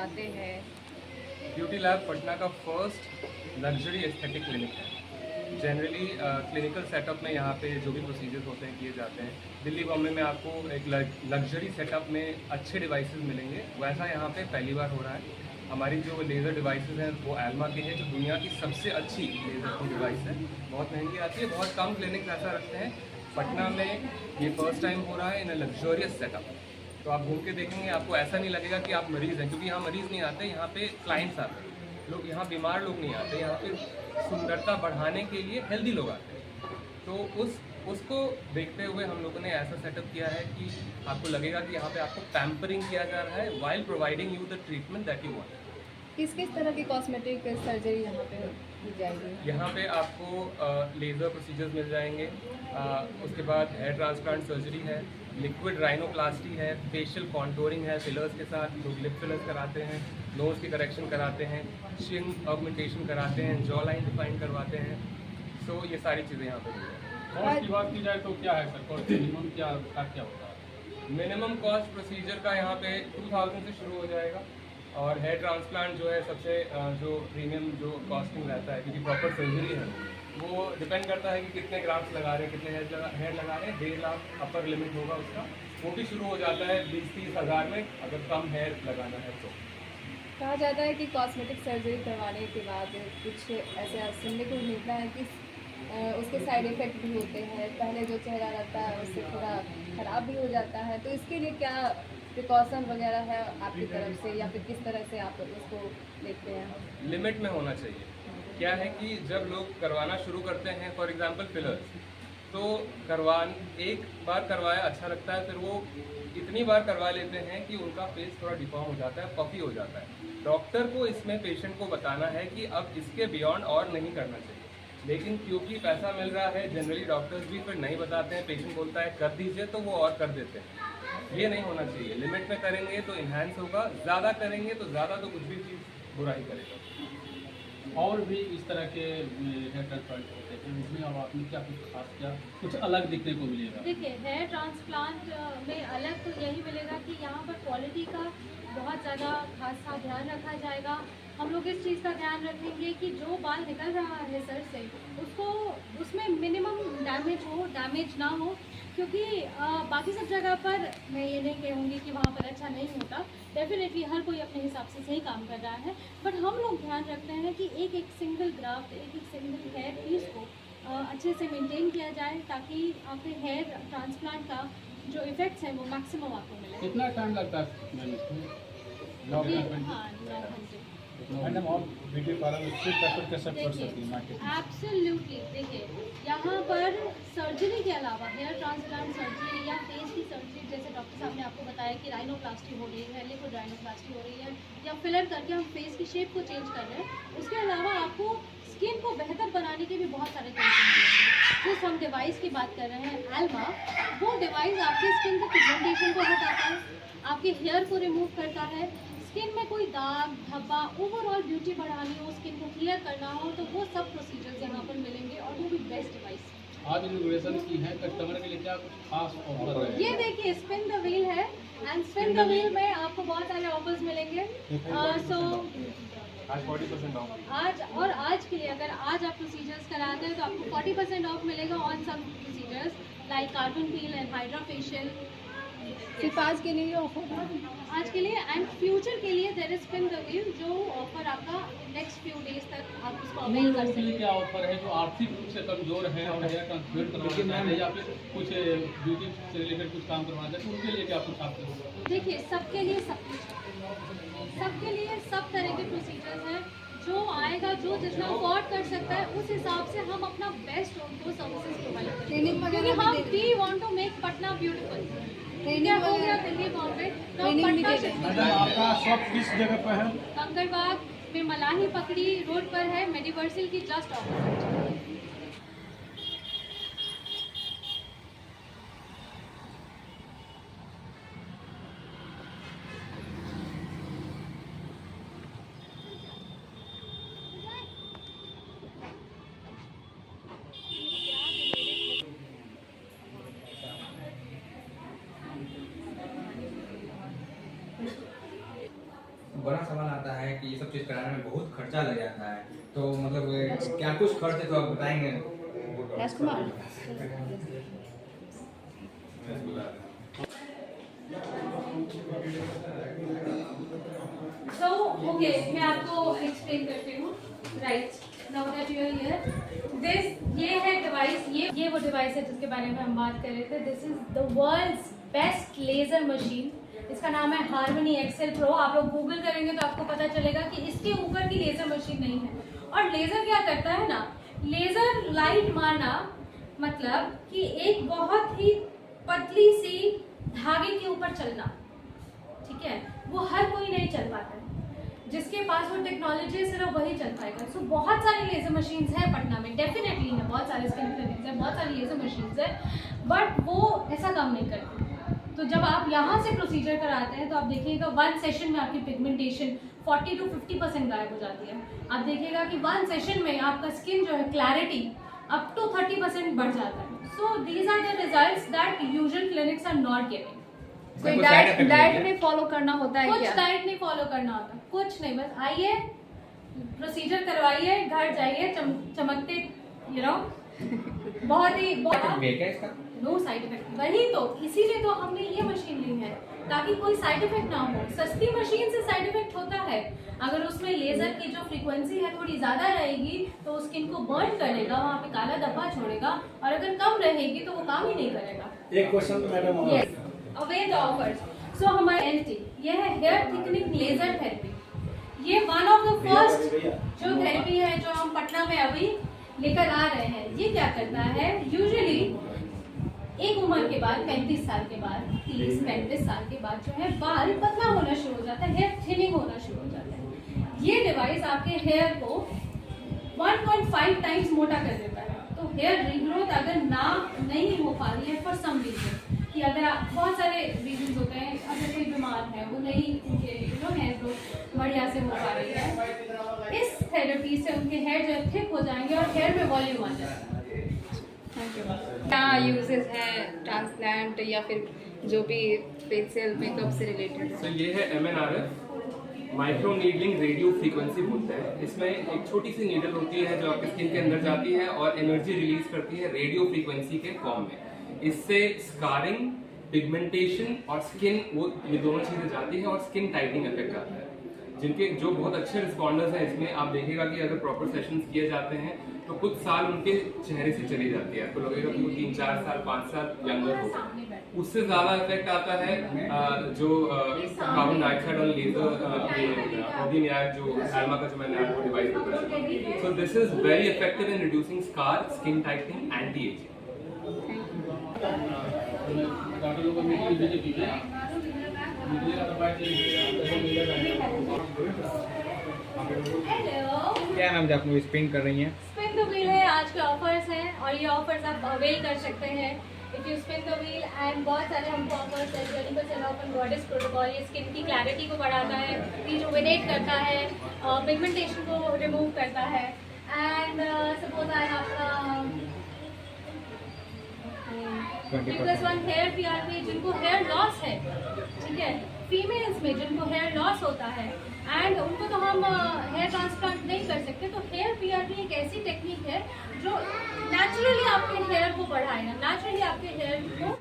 करवाते हैं? Beauty lab Patna का फर्स्ट लग्जरी एस्थेटिक क्लिनिक है। जनरली क्लिनिकल सेटअप में यहाँ पे जो भी प्रोसीजर्स होते हैं किए जाते हैं। दिल्ली बॉम्बे में आपको एक लग्जरी सेटअप में अच्छे डिवाइसेस मिलेंगे, वैसा यहाँ पे पहली बार हो रहा है। हमारी जो लेज़र डिवाइसेस हैं वो एल्मा के हैं, जो दुनिया की सबसे अच्छी लेज़र की डिवाइस है। बहुत महंगी आती है, बहुत कम क्लिनिक्स ऐसा रखते हैं। पटना में ये फर्स्ट टाइम हो रहा है इन अ लग्जरियस सेटअप। तो आप घूम के देखेंगे, आपको ऐसा नहीं लगेगा कि आप मरीज़ हैं, क्योंकि यहाँ मरीज़ नहीं आते, यहाँ पे क्लाइंट्स आते हैं। लोग यहाँ बीमार लोग नहीं आते, यहाँ पे सुंदरता बढ़ाने के लिए हेल्दी लोग आते हैं। तो उसको देखते हुए हम लोगों ने ऐसा सेटअप किया है कि आपको लगेगा कि यहाँ पे आपको पैम्परिंग किया जा रहा है while providing you the treatment that you want. किस किस तरह की कॉस्मेटिक सर्जरी यहाँ पे की जाएगी? यहाँ पे आपको लेज़र प्रोसीजर्स मिल जाएंगे, उसके बाद हेयर ट्रांसप्लांट सर्जरी है, लिक्विड राइनोप्लास्टी है, फेशियल कॉन्टोरिंग है फिलर्स के साथ, लोग लिप फिलर्स कराते हैं, नोज़ की करेक्शन कराते हैं, चिन ऑगमेंटेशन कराते हैं, जॉ लाइन डिफाइन करवाते हैं। सो ये सारी चीज़ें यहाँ पे मिल जाएंगी। कॉस्ट की बात की जाए तो क्या है सर, कॉस्ट मिनिमम क्या होता है? मिनिमम कॉस्ट प्रोसीजर का यहाँ पे 2000 से शुरू हो जाएगा, और हेयर ट्रांसप्लांट जो है सबसे जो प्रीमियम जो कॉस्टिंग रहता है, क्योंकि प्रॉपर सर्जरी है, वो डिपेंड करता है कि कितने ग्राफ्स लगा रहे हैं, कितने हेयर लगा रहे हैं। 1.5 लाख अपर लिमिट होगा उसका, वो भी शुरू हो जाता है 20-30 हज़ार में, अगर कम हेयर लगाना है तो। कहा जाता है कि कॉस्मेटिक सर्जरी करवाने के बाद कुछ ऐसा सुनने को मिलता है कि उसके साइड इफ़ेक्ट भी होते हैं, पहले जो चेहरा रहता है उससे थोड़ा ख़राब भी हो जाता है। तो इसके लिए क्या प्रिकॉशन वगैरह है आपकी तरफ से, या फिर किस तरह से आप उसको देखते हैं? लिमिट में होना चाहिए। क्या है कि जब लोग करवाना शुरू करते हैं, फॉर एग्जांपल फिलर्स, तो एक बार करवाया अच्छा लगता है, फिर वो इतनी बार करवा लेते हैं कि उनका फेस थोड़ा डिफॉर्म हो जाता है, पफी हो जाता है। डॉक्टर को इसमें पेशेंट को बताना है कि अब इसके बियॉन्ड और नहीं करना चाहिए, लेकिन क्योंकि पैसा मिल रहा है, जनरली डॉक्टर्स भी फिर नहीं बताते हैं। पेशेंट बोलता है कर दीजिए, तो वो और कर देते हैं। ये नहीं होना चाहिए। लिमिट में करेंगे तो इन्हांस होगा, ज़्यादा करेंगे तो ज़्यादा तो कुछ भी चीज़ बुरा ही करेगा। और भी इस तरह के हेयर ट्रांसप्लांट होते हैं, उसमें अब आपने क्या कुछ खास किया, कुछ अलग दिखने को मिलेगा? देखिए, हेयर ट्रांसप्लांट में अलग तो यही मिलेगा कि यहाँ पर क्वालिटी का बहुत ज़्यादा खासा ध्यान रखा जाएगा। हम लोग इस चीज़ का ध्यान रखेंगे कि जो बाल निकल रहा है सर से, उसको उसमें मिनिमम डैमेज ना हो, क्योंकि बाकी सब जगह पर मैं ये नहीं कहूँगी कि वहाँ पर अच्छा नहीं होता। डेफिनेटली हर कोई अपने हिसाब से सही काम कर रहा है, बट हम लोग ध्यान रखते हैं कि एक एक सिंगल ग्राफ्ट, एक एक सिंगल हेयर पीस को अच्छे से मेंटेन किया जाए, ताकि आपके हेयर ट्रांसप्लांट का जो इफ़ेक्ट्स हैं वो मैक्सिमम आपको मिले। कितना टाइम लगता है मैम इसमें? हाँ, 9 घंटे। मैडम, और ब्यूटी पार्लर उससे प्रेफर कैसे कर सकती है मार्केट में? एब्सोल्युटली, देखिए यहाँ पर सर्जरी के अलावा हेयर ट्रांसप्लांट सर्जरी या फेस की सर्जरी, जैसे डॉक्टर साहब ने आपको बताया कि राइनोप्लास्टी हो रही है, लिक्विड राइनोप्लास्टी हो रही है, या फिलर करके हम फेस की शेप को चेंज कर रहे हैं। उसके अलावा आपको स्किन को बेहतर बनाने के भी बहुत सारे तरीके मिलेंगे। जिस हम डिवाइस की बात कर रहे हैं एल्मा, वो डिवाइस आपकी स्किन के पिगमेंटेशन को हटाता है, आपके हेयर को रिमूव करता है। स्किन में कोई दाग धब्बा, ओवरऑल ब्यूटी बढ़ानी हो, स्किन को क्लियर करना हो, तो वो सब प्रोसीजर्स यहाँ पर मिलेंगे, और वो भी बेस्ट डिवाइस। आज इनोग्रेशन की है, कस्टमर के लिए क्या कुछ खास ऑफर है? ये देखिए, स्पिन द व्हील है, एंड स्पिन द व्हील में आपको बहुत सारे ऑफर्स मिलेंगे। सो आज 40% ऑफ। आज के लिए अगर आज आप प्रोसीजर्स कराते हैं तो आपको 40% ऑफ मिलेगा on some procedures like carbon peel and hydra facial. सिर्फ आज के लिए ऑफर है? आज के लिए, एंड फ्यूचर के लिए there is spin the wheel, जो ऑफर आपका नेक्स्ट फ्यू डेज तक आप उसको उन अवेल कर लोगों के सकते लिए हैं। क्या ऑफर है जो आर्थिक रूप से कमजोर हैं और हेयर ट्रांसप्लांट करवाना चाहते हैं, या फिर कुछ ब्यूटी से रिलेटेड कुछ काम करवाना चाहते हैं, उनके लिए क्या कुछ आपके होगा? देखिए, सबके लिए सब कुछ है। सबके लिए सब तरह के प्रोसीजर्स हैं। जो आएगा, जो जितना अफोर्ड कर सकता है, उस हिसाब से हम अपना बेस्ट उनको सर्विसेज प्रोवाइड करेंगे, ट्रेनिंग क्योंकि वगैरह हम भी दे we want to make Patna beautiful. Training हो गया वगैरह दिल्ली बॉम्बे, तो ट्रेनिंग भी पटना दे शिफ्ट देंगे। मैडम, आपका शॉप किस जगह पर है? कंकड़बाग में मलाही पकड़ी रोड पर है, मेडिवर्सल की जस्ट ऑपोजिट। बड़ा सवाल आता है कि ये सब चीज़ कराने में बहुत खर्चा लग जाता है, तो मतलब क्या कुछ खर्च है तो आप बताएंगे? राजकुमार So, okay, मैं आपको एक्सप्लेन करती हूँ. Right. Now that you are here, this ये है डिवाइस, ये वो डिवाइस है जिसके बारे में हम बात कर रहे थे. This is the world's best laser machine. इसका नाम है Harmony XL Pro. आप लोग गूगल करेंगे तो आपको पता चलेगा कि इसके ऊपर की लेजर मशीन नहीं है. और लेजर क्या करता है ना, लेजर लाइट मारना मतलब कि एक बहुत ही पतली सी धागे के ऊपर चलना, ठीक है, वो हर कोई नहीं चल पाता है. जिसके पास वो टेक्नोलॉजी है सिर्फ वही चल पाएगा. सो बहुत सारी लेजर मशीन्स हैं पटना में, डेफिनेटली है, बहुत सारे स्किन क्लिनिक्स हैं, बहुत सारी लेजर मशीन्स हैं, बट वो ऐसा काम नहीं करती. तो जब आप यहाँ से प्रोसीजर कराते हैं तो आप देखिएगा 1 सेशन में आपकी पिगमेंटेशन 40 to 50% गायब हो जाती है. आप देखिएगा कि 1 सेशन में आपका स्किन जो है क्लैरिटी अप टू 30% बढ़ जाता है. So these are the results that usual clinics are not giving. कोई डाइट में फॉलो करना होता है कुछ क्या? डाइट नहीं फॉलो करना होता, कुछ नहीं, बस आइए प्रोसीजर करवाइए, घर जाइए चमकते, यू नो, बहुत ही नो साइड इफेक्ट. वही तो, इसीलिए तो हमने ये मशीन ली है ताकि कोई साइड इफेक्ट ना हो. सस्ती मशीन से साइड इफेक्ट होता है. अगर उसमें लेजर की जो फ्रीक्वेंसी है थोड़ी ज़्यादा रहेगी तो स्किन को बर्न करेगा, वहाँ पे काला धब्बा छोड़ेगा, और अगर कम रहेगी तो वो काम ही नहीं करेगा. एक question madam Yes, away the offers. So हमारे NT ये है हेयर थिकनिंग लेजर थेरेपी. ये वन ऑफ द फर्स्ट जो थेरेपी है जो हम पटना में अभी लेकर आ रहे हैं. ये क्या करता है, यूजुअली एक उम्र के बाद 35 साल के बाद 30-35 साल के बाद जो है बाल पतला होना शुरू हो जाता है, हेयर थिनिंग होना शुरू हो जाता है. ये डिवाइस आपके हेयर को 1.5 टाइम्स मोटा कर देता है. तो हेयर रीग्रोथ अगर नहीं हो पा रही है फॉर सम रीजन, कि अगर आप, बहुत सारे रीजंस होते हैं, अगर कोई बीमार है वो नहीं, उनके हेयर ग्रोथ बढ़िया से हो पा रही है, इस थेरेपी से उनके हेयर जो है थिक हो जाएंगे और हेयर में वॉल्यूम आ जाएगा. क्या यूजेस हैं ट्रांसप्लांट या फिर जो भी फेशियल मेकअप से रिलेटेड? तो ये है MNRF, micro needling radio frequency बोलते हैं. इसमें एक छोटी सी नीडल होती है जो आपके स्किन के अंदर जाती है और एनर्जी रिलीज करती है रेडियो फ्रीक्वेंसी के फॉर्म में. इससे स्कारिंग, पिगमेंटेशन और स्किन, वो ये दोनों चीज़ें जाती है और स्किन टाइटनिंग इफेक्ट आता है. जिनके जो बहुत अच्छे रिस्पॉन्डर्स हैं इसमें, आप देखिएगा कि अगर प्रॉपर सेशंस किए जाते हैं तो कुछ साल उनके चेहरे से चली जाती है. आपको लगेगा कि वो 3-4 साल 5 साल यंगर होगा. उससे ज़्यादा इफेक्ट आता है जो कार्बन डाइऑक्साइड और लेजर जो एल्मा का जो मैंने आपको डिवाइस बताया. So this is very effective in reducing scar, skin tightening, anti ageing. डॉक्टरों को मिली बीजेपी में क्या नाम से आप लोग स्पिन कर रही हैं? स्पिन द व्हील है, आज के ऑफर्स हैं और ये ऑफर्स आप अवेल कर सकते हैं. If you spin the wheel and बहुत सारे हमको ऑफर्स है. 20% ओपन गॉडेस प्रोटोकॉल, ये स्किन की क्लैरिटी को बढ़ाता है, रिजुवेनेट करता है, पिगमेंटेशन को रिमूव करता है. एंड सपोज आई आपका 3+1 हेयर PRP, जिनको हेयर लॉस है, ठीक है, फीमेल्स में जिनको हेयर लॉस होता है एंड उनको तो हम हेयर ट्रांसप्लांट नहीं कर सकते, तो हेयर PRP एक ऐसी टेक्निक है जो नेचुरली आपके हेयर को बढ़ाएगा, नेचुरली आपके हेयर को